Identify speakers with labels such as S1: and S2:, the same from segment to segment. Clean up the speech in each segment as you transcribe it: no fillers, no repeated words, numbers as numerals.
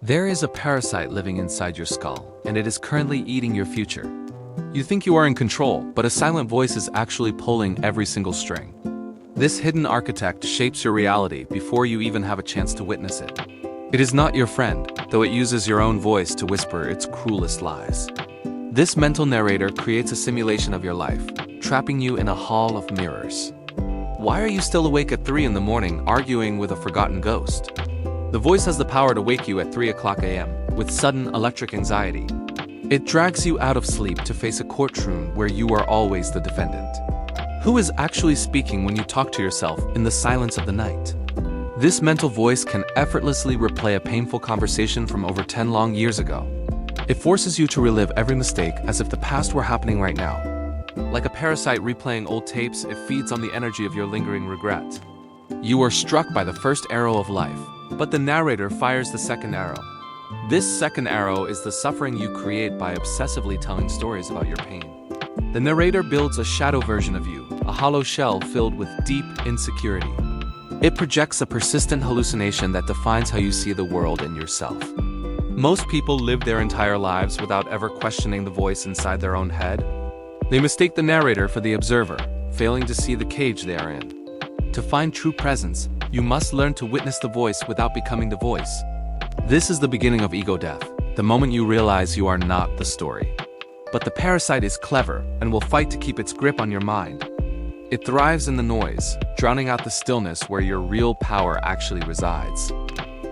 S1: There is a parasite living inside your skull, and it is currently eating your future. You think you are in control, but a silent voice is actually pulling every single string. This hidden architect shapes your reality before you even have a chance to witness it. It is not your friend, though it uses your own voice to whisper its cruelest lies. This mental narrator creates a simulation of your life, trapping you in a hall of mirrors. Why are you still awake at 3 in the morning arguing with a forgotten ghost? The voice has the power to wake you at 3 a.m. with sudden electric anxiety. It drags you out of sleep to face a courtroom where you are always the defendant. Who is actually speaking when you talk to yourself in the silence of the night? This mental voice can effortlessly replay a painful conversation from over 10 long years ago. It forces you to relive every mistake as if the past were happening right now. Like a parasite replaying old tapes, it feeds on the energy of your lingering regret. You are struck by the first arrow of life, but the narrator fires the second arrow. This second arrow is the suffering you create by obsessively telling stories about your pain. The narrator builds a shadow version of you, a hollow shell filled with deep insecurity. It projects a persistent hallucination that defines how you see the world and yourself. Most people live their entire lives without ever questioning the voice inside their own head. They mistake the narrator for the observer, failing to see the cage they are in. To find true presence, you must learn to witness the voice without becoming the voice. This is the beginning of ego death, the moment you realize you are not the story. But the parasite is clever and will fight to keep its grip on your mind. It thrives in the noise, drowning out the stillness where your real power actually resides.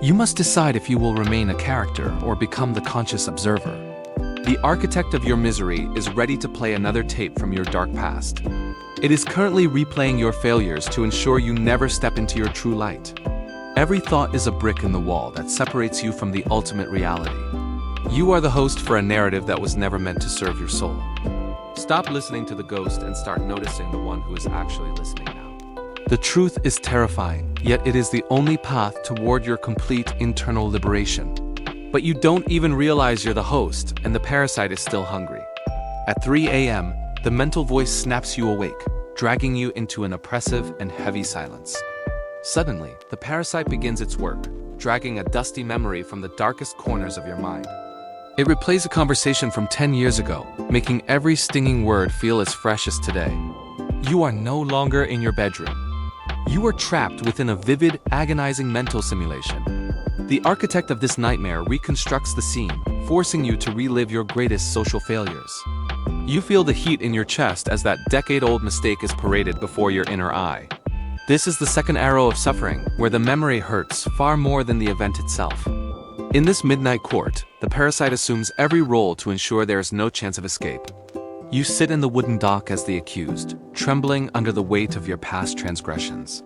S1: You must decide if you will remain a character or become the conscious observer. The architect of your misery is ready to play another tape from your dark past. It is currently replaying your failures to ensure you never step into your true light. Every thought is a brick in the wall that separates you from the ultimate reality. You are the host for a narrative that was never meant to serve your soul. Stop listening to the ghost and start noticing the one who is actually listening now. The truth is terrifying, yet it is the only path toward your complete internal liberation. But you don't even realize you're the host, and the parasite is still hungry. At 3 a.m., the mental voice snaps you awake, dragging you into an oppressive and heavy silence. Suddenly, the parasite begins its work, dragging a dusty memory from the darkest corners of your mind. It replays a conversation from 10 years ago, making every stinging word feel as fresh as today. You are no longer in your bedroom. You are trapped within a vivid, agonizing mental simulation. The architect of this nightmare reconstructs the scene, forcing you to relive your greatest social failures. You feel the heat in your chest as that decade-old mistake is paraded before your inner eye. This is the second arrow of suffering, where the memory hurts far more than the event itself. In this midnight court, the parasite assumes every role to ensure there is no chance of escape. You sit in the wooden dock as the accused, trembling under the weight of your past transgressions.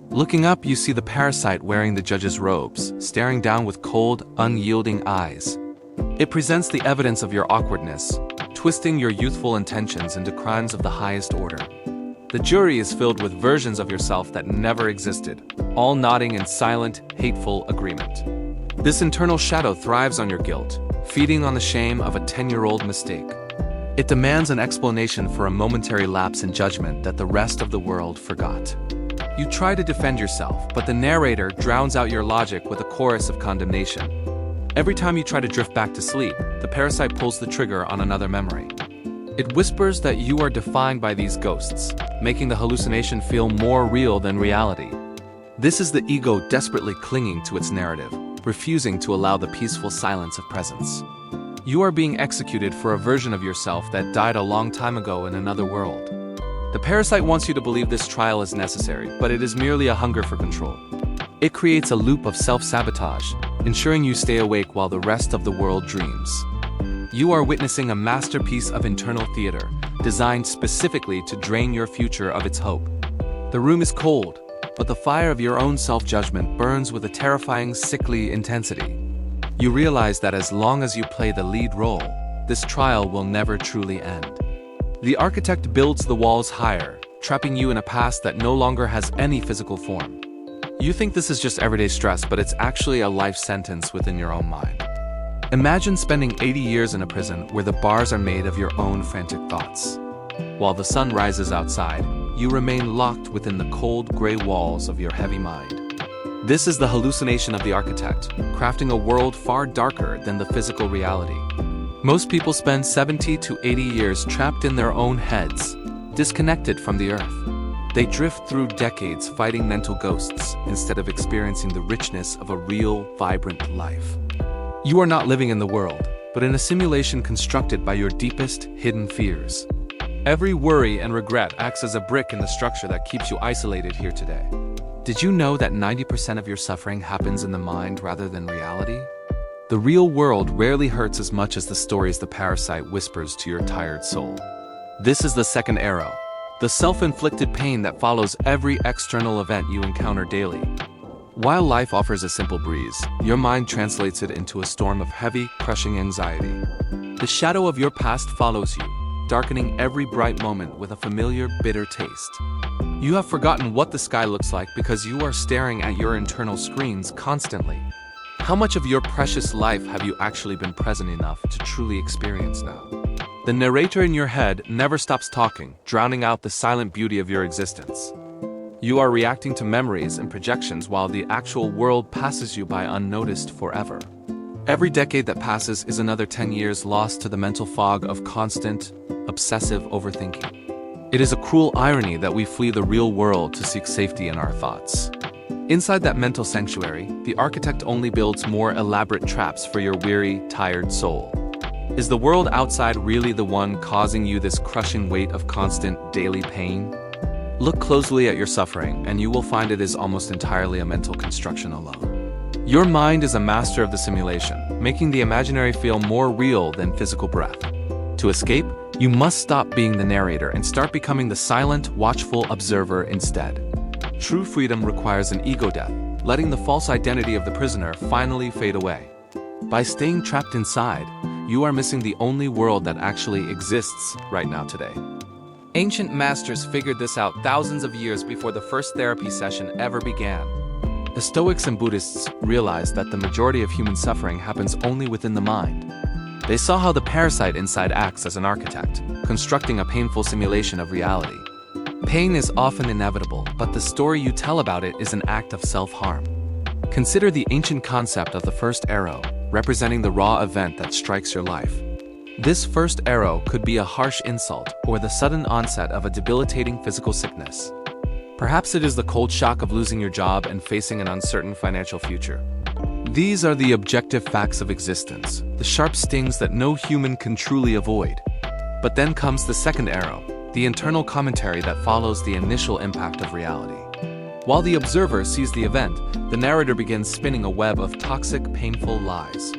S1: Looking up, you see the parasite wearing the judge's robes, staring down with cold, unyielding eyes. It presents the evidence of your awkwardness, twisting your youthful intentions into crimes of the highest order. The jury is filled with versions of yourself that never existed, all nodding in silent, hateful agreement. This internal shadow thrives on your guilt, feeding on the shame of a 10-year-old mistake. It demands an explanation for a momentary lapse in judgment that the rest of the world forgot. You try to defend yourself, but the narrator drowns out your logic with a chorus of condemnation. Every time you try to drift back to sleep, the parasite pulls the trigger on another memory. It whispers that you are defined by these ghosts, making the hallucination feel more real than reality. This is the ego desperately clinging to its narrative, refusing to allow the peaceful silence of presence. You are being executed for a version of yourself that died a long time ago in another world. The parasite wants you to believe this trial is necessary, but it is merely a hunger for control. It creates a loop of self-sabotage, ensuring you stay awake while the rest of the world dreams. You are witnessing a masterpiece of internal theater, designed specifically to drain your future of its hope. The room is cold, but the fire of your own self-judgment burns with a terrifying, sickly intensity. You realize that as long as you play the lead role, this trial will never truly end. The architect builds the walls higher, trapping you in a past that no longer has any physical form. You think this is just everyday stress, but it's actually a life sentence within your own mind. Imagine spending 80 years in a prison where the bars are made of your own frantic thoughts. While the sun rises outside, you remain locked within the cold, gray walls of your heavy mind. This is the hallucination of the architect, crafting a world far darker than the physical reality. Most people spend 70 to 80 years trapped in their own heads, disconnected from the earth. They drift through decades fighting mental ghosts instead of experiencing the richness of a real, vibrant life. You are not living in the world, but in a simulation constructed by your deepest, hidden fears. Every worry and regret acts as a brick in the structure that keeps you isolated here today. Did you know that 90% of your suffering happens in the mind rather than reality? The real world rarely hurts as much as the stories the parasite whispers to your tired soul. This is the second arrow, the self-inflicted pain that follows every external event you encounter daily. While life offers a simple breeze, your mind translates it into a storm of heavy, crushing anxiety. The shadow of your past follows you, darkening every bright moment with a familiar, bitter taste. You have forgotten what the sky looks like because you are staring at your internal screens constantly. How much of your precious life have you actually been present enough to truly experience now? The narrator in your head never stops talking, drowning out the silent beauty of your existence. You are reacting to memories and projections while the actual world passes you by unnoticed forever. Every decade that passes is another 10 years lost to the mental fog of constant, obsessive overthinking. It is a cruel irony that we flee the real world to seek safety in our thoughts. Inside that mental sanctuary, the architect only builds more elaborate traps for your weary, tired soul. Is the world outside really the one causing you this crushing weight of constant, daily pain? Look closely at your suffering, and you will find it is almost entirely a mental construction alone. Your mind is a master of the simulation, making the imaginary feel more real than physical breath. To escape, you must stop being the narrator and start becoming the silent, watchful observer instead. True freedom requires an ego death, letting the false identity of the prisoner finally fade away. By staying trapped inside, you are missing the only world that actually exists right now today. Ancient masters figured this out thousands of years before the first therapy session ever began. The Stoics and Buddhists realized that the majority of human suffering happens only within the mind. They saw how the parasite inside acts as an architect, constructing a painful simulation of reality. Pain is often inevitable, but the story you tell about it is an act of self-harm. Consider the ancient concept of the first arrow, representing the raw event that strikes your life. This first arrow could be a harsh insult or the sudden onset of a debilitating physical sickness. Perhaps it is the cold shock of losing your job and facing an uncertain financial future. These are the objective facts of existence, the sharp stings that no human can truly avoid. But then comes the second arrow, the internal commentary that follows the initial impact of reality. While the observer sees the event, the narrator begins spinning a web of toxic, painful lies.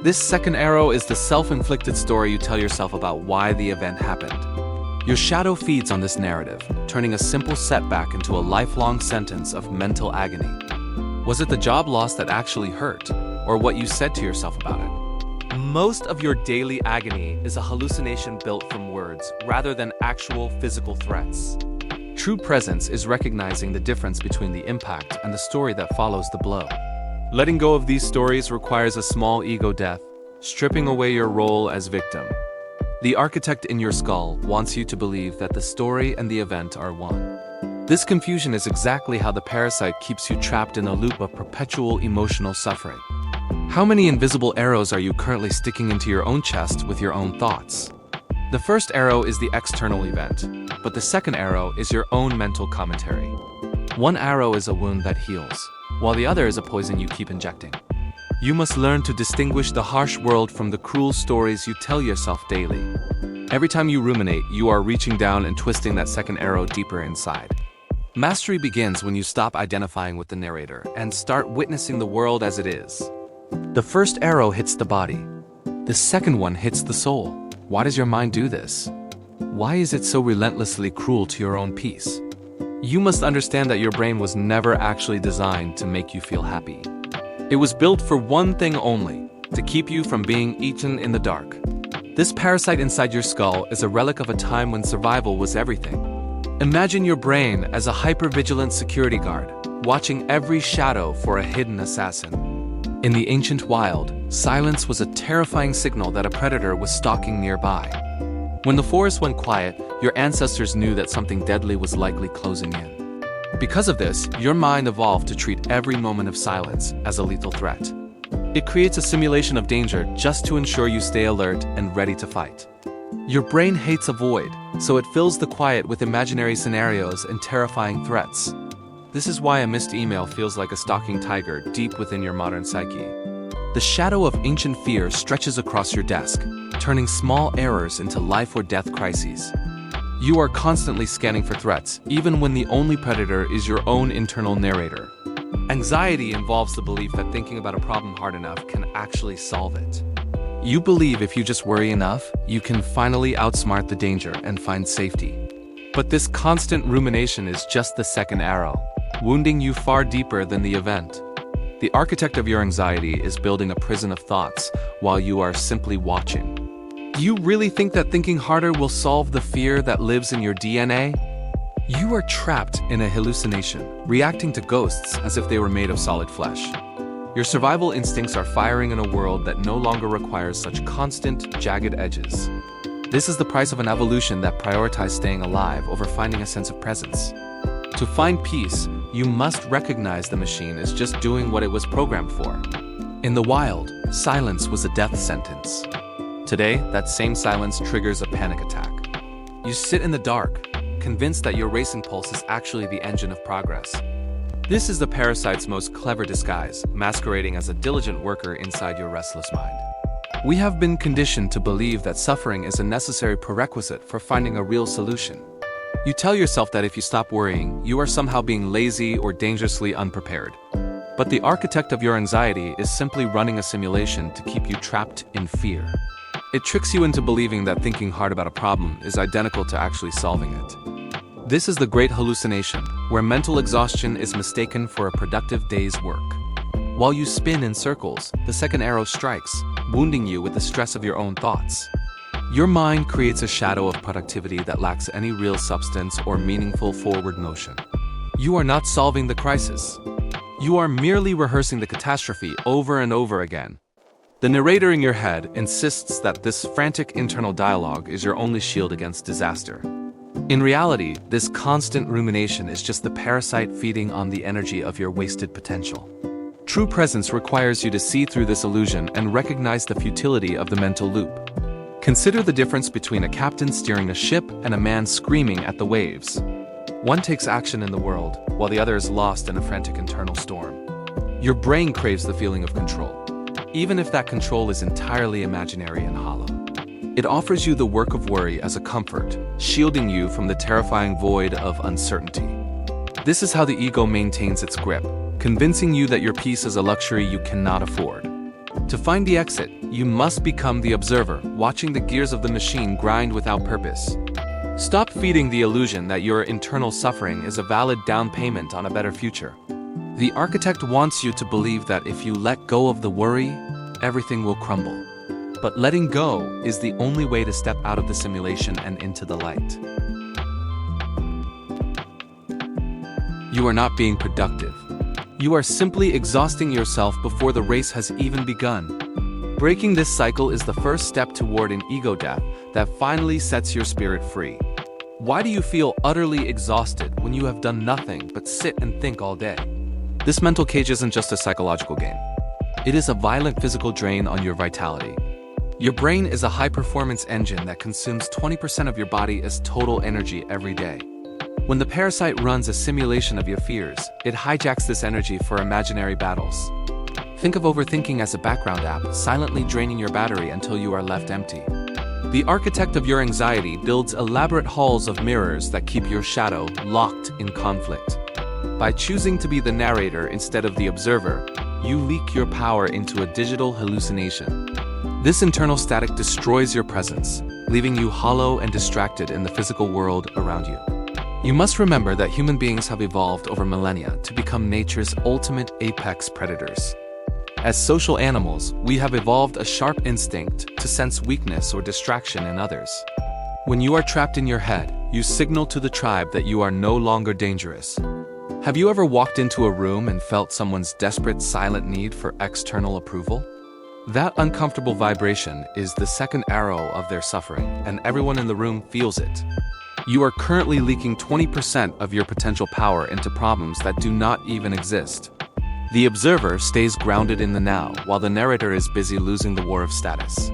S1: This second arrow is the self-inflicted story you tell yourself about why the event happened. Your shadow feeds on this narrative, turning a simple setback into a lifelong sentence of mental agony. Was it the job loss that actually hurt, or what you said to yourself about it? Most of your daily agony is a hallucination built from words, rather than actual physical threats. True presence is recognizing the difference between the impact and the story that follows the blow. Letting go of these stories requires a small ego death, stripping away your role as victim. The architect in your skull wants you to believe that the story and the event are one. This confusion is exactly how the parasite keeps you trapped in a loop of perpetual emotional suffering. How many invisible arrows are you currently sticking into your own chest with your own thoughts? The first arrow is the external event, but the second arrow is your own mental commentary. One arrow is a wound that heals, while the other is a poison you keep injecting. You must learn to distinguish the harsh world from the cruel stories you tell yourself daily. Every time you ruminate, you are reaching down and twisting that second arrow deeper inside. Mastery begins when you stop identifying with the narrator and start witnessing the world as it is. The first arrow hits the body. The second one hits the soul. Why does your mind do this? Why is it so relentlessly cruel to your own peace? You must understand that your brain was never actually designed to make you feel happy. It was built for one thing only, to keep you from being eaten in the dark. This parasite inside your skull is a relic of a time when survival was everything. Imagine your brain as a hyper-vigilant security guard, watching every shadow for a hidden assassin. In the ancient wild, silence was a terrifying signal that a predator was stalking nearby. When the forest went quiet, your ancestors knew that something deadly was likely closing in. Because of this, your mind evolved to treat every moment of silence as a lethal threat. It creates a simulation of danger just to ensure you stay alert and ready to fight. Your brain hates a void, so it fills the quiet with imaginary scenarios and terrifying threats. This is why a missed email feels like a stalking tiger deep within your modern psyche. The shadow of ancient fear stretches across your desk, turning small errors into life or death crises. You are constantly scanning for threats, even when the only predator is your own internal narrator. Anxiety involves the belief that thinking about a problem hard enough can actually solve it. You believe if you just worry enough, you can finally outsmart the danger and find safety. But this constant rumination is just the second arrow, wounding you far deeper than the event. The architect of your anxiety is building a prison of thoughts while you are simply watching. Do you really think that thinking harder will solve the fear that lives in your DNA? You are trapped in a hallucination, reacting to ghosts as if they were made of solid flesh. Your survival instincts are firing in a world that no longer requires such constant, jagged edges. This is the price of an evolution that prioritized staying alive over finding a sense of presence. To find peace, you must recognize the machine is just doing what it was programmed for. In the wild, silence was a death sentence. Today, that same silence triggers a panic attack. You sit in the dark, convinced that your racing pulse is actually the engine of progress. This is the parasite's most clever disguise, masquerading as a diligent worker inside your restless mind. We have been conditioned to believe that suffering is a necessary prerequisite for finding a real solution. You tell yourself that if you stop worrying, you are somehow being lazy or dangerously unprepared. But the architect of your anxiety is simply running a simulation to keep you trapped in fear. It tricks you into believing that thinking hard about a problem is identical to actually solving it. This is the great hallucination, where mental exhaustion is mistaken for a productive day's work. While you spin in circles, the second arrow strikes, wounding you with the stress of your own thoughts. Your mind creates a shadow of productivity that lacks any real substance or meaningful forward motion. You are not solving the crisis. You are merely rehearsing the catastrophe over and over again. The narrator in your head insists that this frantic internal dialogue is your only shield against disaster. In reality, this constant rumination is just the parasite feeding on the energy of your wasted potential. True presence requires you to see through this illusion and recognize the futility of the mental loop. Consider the difference between a captain steering a ship and a man screaming at the waves. One takes action in the world, while the other is lost in a frantic internal storm. Your brain craves the feeling of control, even if that control is entirely imaginary and hollow. It offers you the work of worry as a comfort, shielding you from the terrifying void of uncertainty. This is how the ego maintains its grip, convincing you that your peace is a luxury you cannot afford. To find the exit, you must become the observer, watching the gears of the machine grind without purpose. Stop feeding the illusion that your internal suffering is a valid down payment on a better future. The architect wants you to believe that if you let go of the worry, everything will crumble. But letting go is the only way to step out of the simulation and into the light. You are not being productive. You are simply exhausting yourself before the race has even begun. Breaking this cycle is the first step toward an ego death that finally sets your spirit free. Why do you feel utterly exhausted when you have done nothing but sit and think all day? This mental cage isn't just a psychological game. It is a violent physical drain on your vitality. Your brain is a high-performance engine that consumes 20% of your body as total energy every day. When the parasite runs a simulation of your fears, it hijacks this energy for imaginary battles. Think of overthinking as a background app, silently draining your battery until you are left empty. The architect of your anxiety builds elaborate halls of mirrors that keep your shadow locked in conflict. By choosing to be the narrator instead of the observer, you leak your power into a digital hallucination. This internal static destroys your presence, leaving you hollow and distracted in the physical world around you. You must remember that human beings have evolved over millennia to become nature's ultimate apex predators. As social animals, we have evolved a sharp instinct to sense weakness or distraction in others. When you are trapped in your head, you signal to the tribe that you are no longer dangerous. Have you ever walked into a room and felt someone's desperate, silent need for external approval? That uncomfortable vibration is the second arrow of their suffering, and everyone in the room feels it. You are currently leaking 20% of your potential power into problems that do not even exist. The observer stays grounded in the now, while the narrator is busy losing the war of status.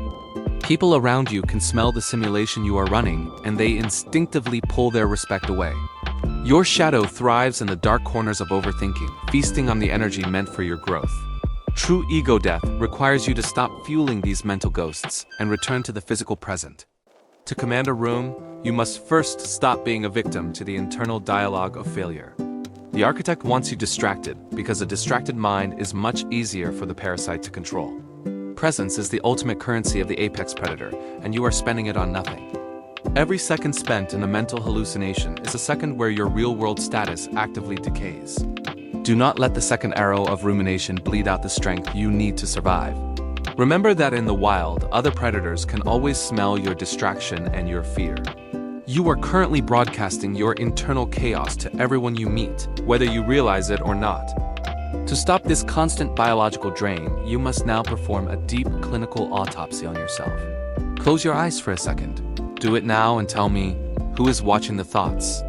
S1: People around you can smell the simulation you are running, and they instinctively pull their respect away. Your shadow thrives in the dark corners of overthinking, feasting on the energy meant for your growth. True ego death requires you to stop fueling these mental ghosts and return to the physical present. To command a room, you must first stop being a victim to the internal dialogue of failure. The architect wants you distracted because a distracted mind is much easier for the parasite to control. Presence is the ultimate currency of the apex predator, and you are spending it on nothing. Every second spent in a mental hallucination is a second where your real-world status actively decays. Do not let the second arrow of rumination bleed out the strength you need to survive. Remember that in the wild, other predators can always smell your distraction and your fear. You are currently broadcasting your internal chaos to everyone you meet, whether you realize it or not. To stop this constant biological drain, you must now perform a deep clinical autopsy on yourself. Close your eyes for a second. Do it now and tell me, who is watching the thoughts?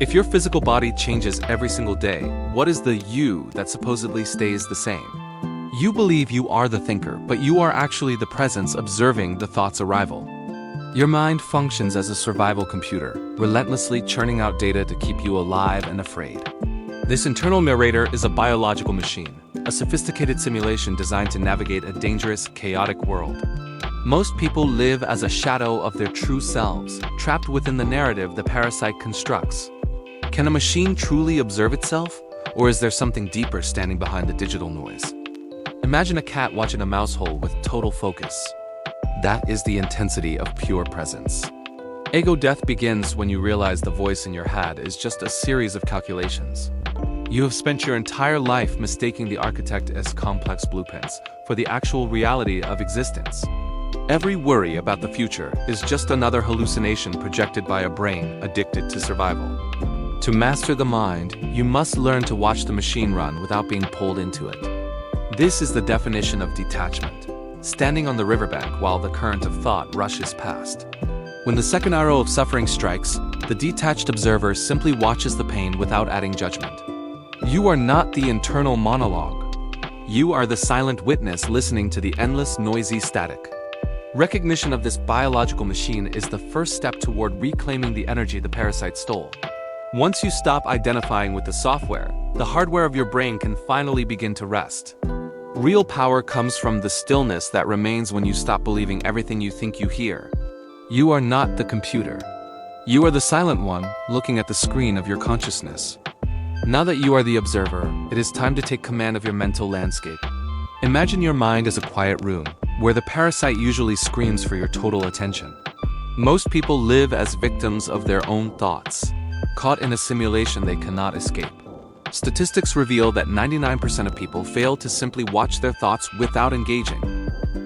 S1: If your physical body changes every single day, what is the you that supposedly stays the same? You believe you are the thinker, but you are actually the presence observing the thought's arrival. Your mind functions as a survival computer, relentlessly churning out data to keep you alive and afraid. This internal narrator is a biological machine, a sophisticated simulation designed to navigate a dangerous, chaotic world. Most people live as a shadow of their true selves, trapped within the narrative the parasite constructs. Can a machine truly observe itself, or is there something deeper standing behind the digital noise? Imagine a cat watching a mouse hole with total focus. That is the intensity of pure presence. Ego death begins when you realize the voice in your head is just a series of calculations. You have spent your entire life mistaking the architect as complex blueprints for the actual reality of existence. Every worry about the future is just another hallucination projected by a brain addicted to survival. To master the mind, you must learn to watch the machine run without being pulled into it. This is the definition of detachment, standing on the riverbank while the current of thought rushes past. When the second arrow of suffering strikes, the detached observer simply watches the pain without adding judgment. You are not the internal monologue. You are the silent witness listening to the endless, noisy static. Recognition of this biological machine is the first step toward reclaiming the energy the parasite stole. Once you stop identifying with the software, the hardware of your brain can finally begin to rest. Real power comes from the stillness that remains when you stop believing everything you think you hear. You are not the computer. You are the silent one, looking at the screen of your consciousness. Now that you are the observer, it is time to take command of your mental landscape. Imagine your mind as a quiet room, where the parasite usually screams for your total attention. Most people live as victims of their own thoughts, caught in a simulation they cannot escape. Statistics reveal that 99% of people fail to simply watch their thoughts without engaging.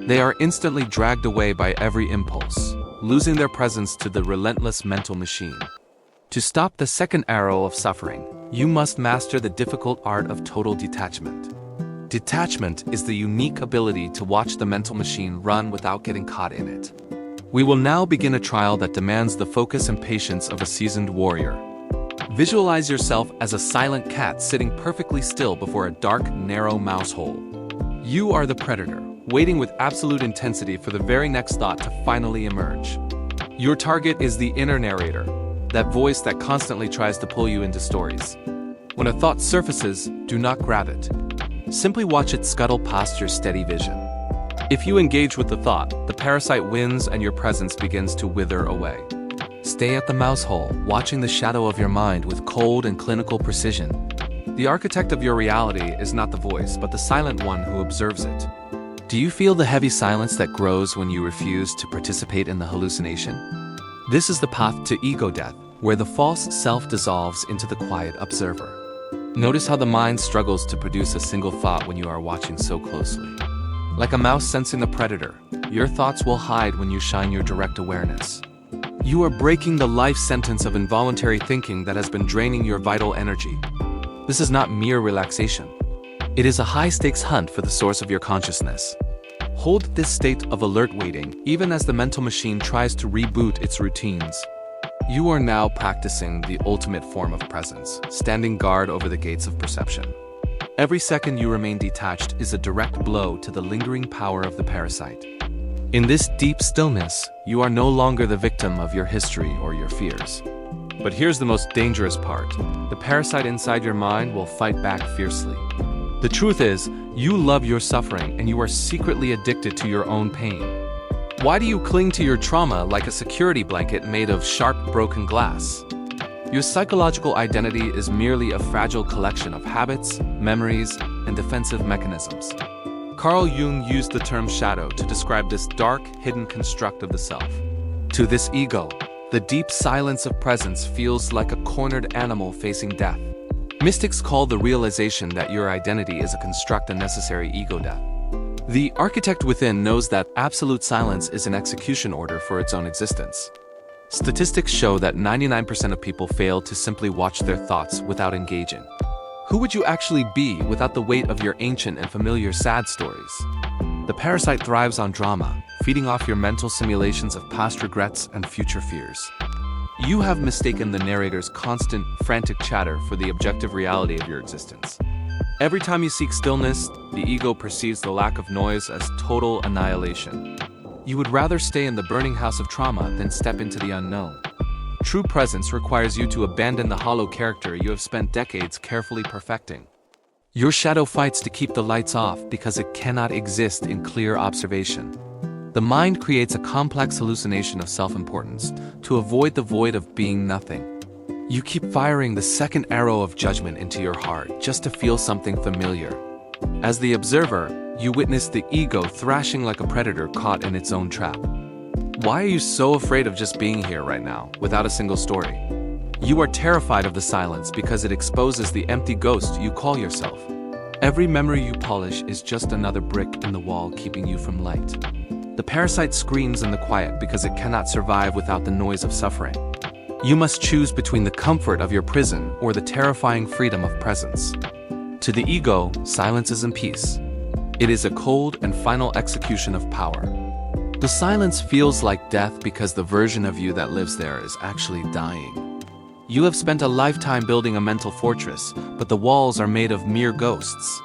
S1: They are instantly dragged away by every impulse, losing their presence to the relentless mental machine. To stop the second arrow of suffering, you must master the difficult art of total detachment. Detachment is the unique ability to watch the mental machine run without getting caught in it. We will now begin a trial that demands the focus and patience of a seasoned warrior. Visualize yourself as a silent cat sitting perfectly still before a dark, narrow mouse hole. You are the predator, waiting with absolute intensity for the very next thought to finally emerge. Your target is the inner narrator, that voice that constantly tries to pull you into stories. When a thought surfaces, do not grab it. Simply watch it scuttle past your steady vision. If you engage with the thought, the parasite wins and your presence begins to wither away. Stay at the mouse hole, watching the shadow of your mind with cold and clinical precision. The architect of your reality is not the voice, but the silent one who observes it. Do you feel the heavy silence that grows when you refuse to participate in the hallucination? This is the path to ego death, where the false self dissolves into the quiet observer. Notice how the mind struggles to produce a single thought when you are watching so closely. Like a mouse sensing the predator, your thoughts will hide when you shine your direct awareness. You are breaking the life sentence of involuntary thinking that has been draining your vital energy. This is not mere relaxation. It is a high-stakes hunt for the source of your consciousness. Hold this state of alert waiting, even as the mental machine tries to reboot its routines. You are now practicing the ultimate form of presence, standing guard over the gates of perception. Every second you remain detached is a direct blow to the lingering power of the parasite. In this deep stillness, you are no longer the victim of your history or your fears. But here's the most dangerous part. The parasite inside your mind will fight back fiercely. The truth is, you love your suffering and you are secretly addicted to your own pain. Why do you cling to your trauma like a security blanket made of sharp, broken glass? Your psychological identity is merely a fragile collection of habits, memories, and defensive mechanisms. Carl Jung used the term shadow to describe this dark, hidden construct of the self. To this ego, the deep silence of presence feels like a cornered animal facing death. Mystics call the realization that your identity is a construct a necessary ego death. The architect within knows that absolute silence is an execution order for its own existence. Statistics show that 99% of people fail to simply watch their thoughts without engaging. Who would you actually be without the weight of your ancient and familiar sad stories? The parasite thrives on drama, feeding off your mental simulations of past regrets and future fears. You have mistaken the narrator's constant, frantic chatter for the objective reality of your existence. Every time you seek stillness, the ego perceives the lack of noise as total annihilation. You would rather stay in the burning house of trauma than step into the unknown. True presence requires you to abandon the hollow character you have spent decades carefully perfecting. Your shadow fights to keep the lights off because it cannot exist in clear observation. The mind creates a complex hallucination of self-importance to avoid the void of being nothing. You keep firing the second arrow of judgment into your heart just to feel something familiar. As the observer, you witness the ego thrashing like a predator caught in its own trap. Why are you so afraid of just being here right now, without a single story? You are terrified of the silence because it exposes the empty ghost you call yourself. Every memory you polish is just another brick in the wall keeping you from light. The parasite screams in the quiet because it cannot survive without the noise of suffering. You must choose between the comfort of your prison or the terrifying freedom of presence. To the ego, silence is in peace. It is a cold and final execution of power. The silence feels like death because the version of you that lives there is actually dying. You have spent a lifetime building a mental fortress, but the walls are made of mere ghosts.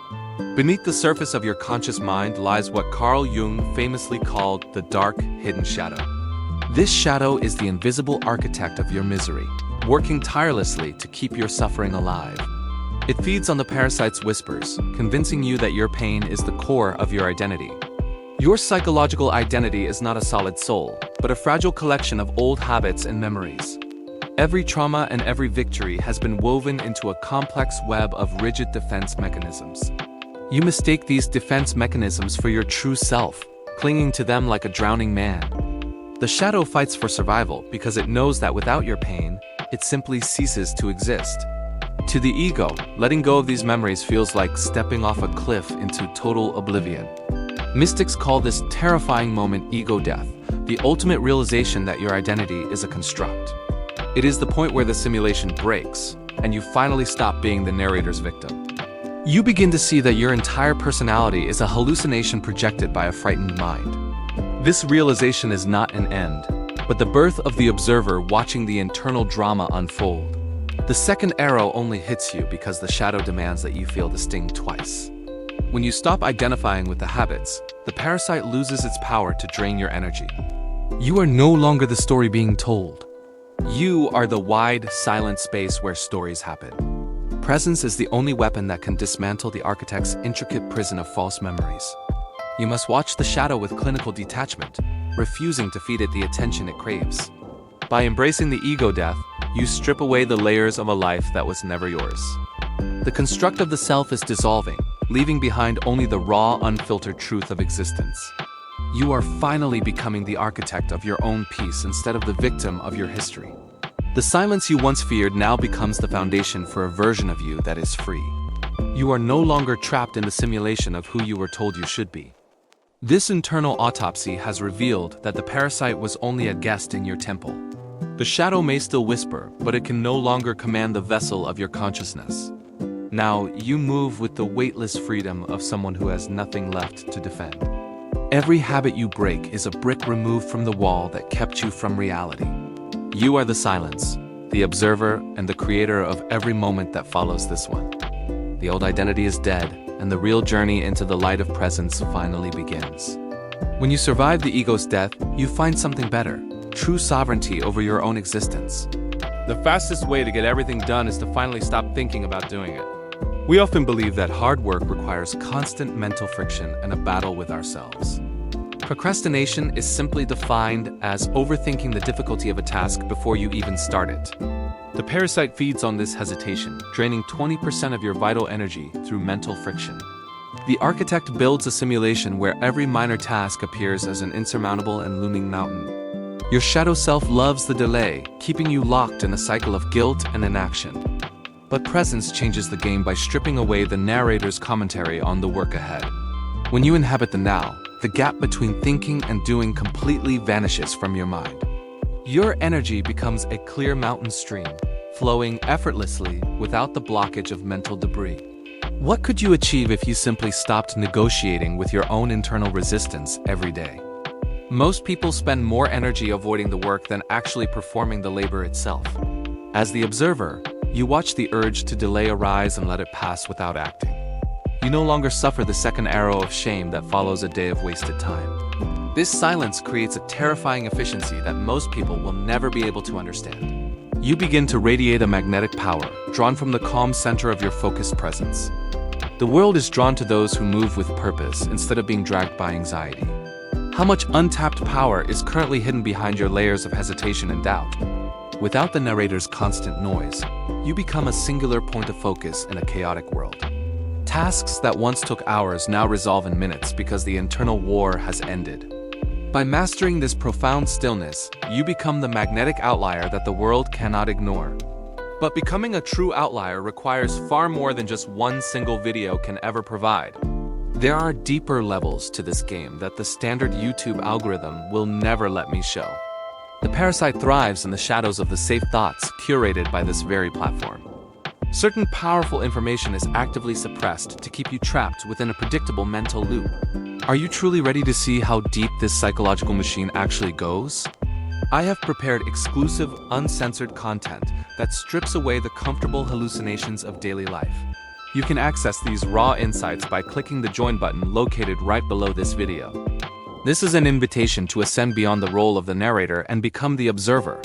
S1: Beneath the surface of your conscious mind lies what Carl Jung famously called the dark, hidden shadow. This shadow is the invisible architect of your misery, working tirelessly to keep your suffering alive. It feeds on the parasite's whispers, convincing you that your pain is the core of your identity. Your psychological identity is not a solid soul, but a fragile collection of old habits and memories. Every trauma and every victory has been woven into a complex web of rigid defense mechanisms. You mistake these defense mechanisms for your true self, clinging to them like a drowning man. The shadow fights for survival because it knows that without your pain, it simply ceases to exist. To the ego, letting go of these memories feels like stepping off a cliff into total oblivion. Mystics call this terrifying moment ego death, the ultimate realization that your identity is a construct. It is the point where the simulation breaks, and you finally stop being the narrator's victim. You begin to see that your entire personality is a hallucination projected by a frightened mind. This realization is not an end, but the birth of the observer watching the internal drama unfold. The second arrow only hits you because the shadow demands that you feel the sting twice. When you stop identifying with the habits, the parasite loses its power to drain your energy. You are no longer the story being told. You are the wide, silent space where stories happen. Presence is the only weapon that can dismantle the architect's intricate prison of false memories. You must watch the shadow with clinical detachment, refusing to feed it the attention it craves. By embracing the ego death, you strip away the layers of a life that was never yours. The construct of the self is dissolving, leaving behind only the raw, unfiltered truth of existence. You are finally becoming the architect of your own peace instead of the victim of your history. The silence you once feared now becomes the foundation for a version of you that is free. You are no longer trapped in the simulation of who you were told you should be. This internal autopsy has revealed that the parasite was only a guest in your temple. The shadow may still whisper, but it can no longer command the vessel of your consciousness. Now, you move with the weightless freedom of someone who has nothing left to defend. Every habit you break is a brick removed from the wall that kept you from reality. You are the silence, the observer, and the creator of every moment that follows this one. The old identity is dead, and the real journey into the light of presence finally begins. When you survive the ego's death, you find something better, true sovereignty over your own existence. The fastest way to get everything done is to finally stop thinking about doing it. We often believe that hard work requires constant mental friction and a battle with ourselves. Procrastination is simply defined as overthinking the difficulty of a task before you even start it. The parasite feeds on this hesitation, draining 20% of your vital energy through mental friction. The architect builds a simulation where every minor task appears as an insurmountable and looming mountain. Your shadow self loves the delay, keeping you locked in a cycle of guilt and inaction. But presence changes the game by stripping away the narrator's commentary on the work ahead. When you inhabit the now, the gap between thinking and doing completely vanishes from your mind. Your energy becomes a clear mountain stream, flowing effortlessly without the blockage of mental debris. What could you achieve if you simply stopped negotiating with your own internal resistance every day? Most people spend more energy avoiding the work than actually performing the labor itself. As the observer, you watch the urge to delay arise and let it pass without acting. You no longer suffer the second arrow of shame that follows a day of wasted time. This silence creates a terrifying efficiency that most people will never be able to understand. You begin to radiate a magnetic power, drawn from the calm center of your focused presence. The world is drawn to those who move with purpose instead of being dragged by anxiety. How much untapped power is currently hidden behind your layers of hesitation and doubt? Without the narrator's constant noise, you become a singular point of focus in a chaotic world. Tasks that once took hours now resolve in minutes because the internal war has ended. By mastering this profound stillness, you become the magnetic outlier that the world cannot ignore. But becoming a true outlier requires far more than just one single video can ever provide. There are deeper levels to this game that the standard YouTube algorithm will never let me show. The parasite thrives in the shadows of the safe thoughts curated by this very platform. Certain powerful information is actively suppressed to keep you trapped within a predictable mental loop. Are you truly ready to see how deep this psychological machine actually goes? I have prepared exclusive, uncensored content that strips away the comfortable hallucinations of daily life. You can access these raw insights by clicking the join button located right below this video. This is an invitation to ascend beyond the role of the narrator and become the observer.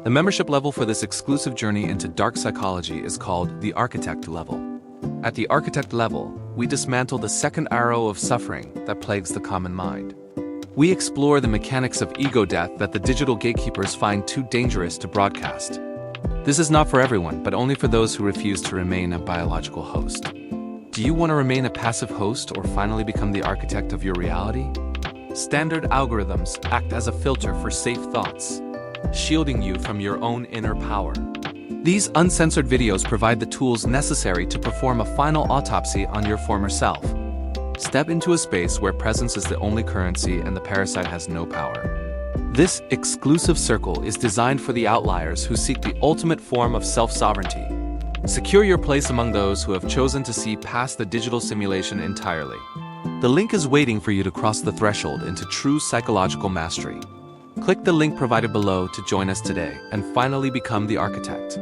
S1: The membership level for this exclusive journey into dark psychology is called the Architect level. At the Architect level, we dismantle the second arrow of suffering that plagues the common mind. We explore the mechanics of ego death that the digital gatekeepers find too dangerous to broadcast. This is not for everyone, but only for those who refuse to remain a biological host. Do you want to remain a passive host or finally become the architect of your reality? Standard algorithms act as a filter for safe thoughts, shielding you from your own inner power. These uncensored videos provide the tools necessary to perform a final autopsy on your former self. Step into a space where presence is the only currency and the parasite has no power. This exclusive circle is designed for the outliers who seek the ultimate form of self-sovereignty. Secure your place among those who have chosen to see past the digital simulation entirely. The link is waiting for you to cross the threshold into true psychological mastery. Click the link provided below to join us today and finally become the architect.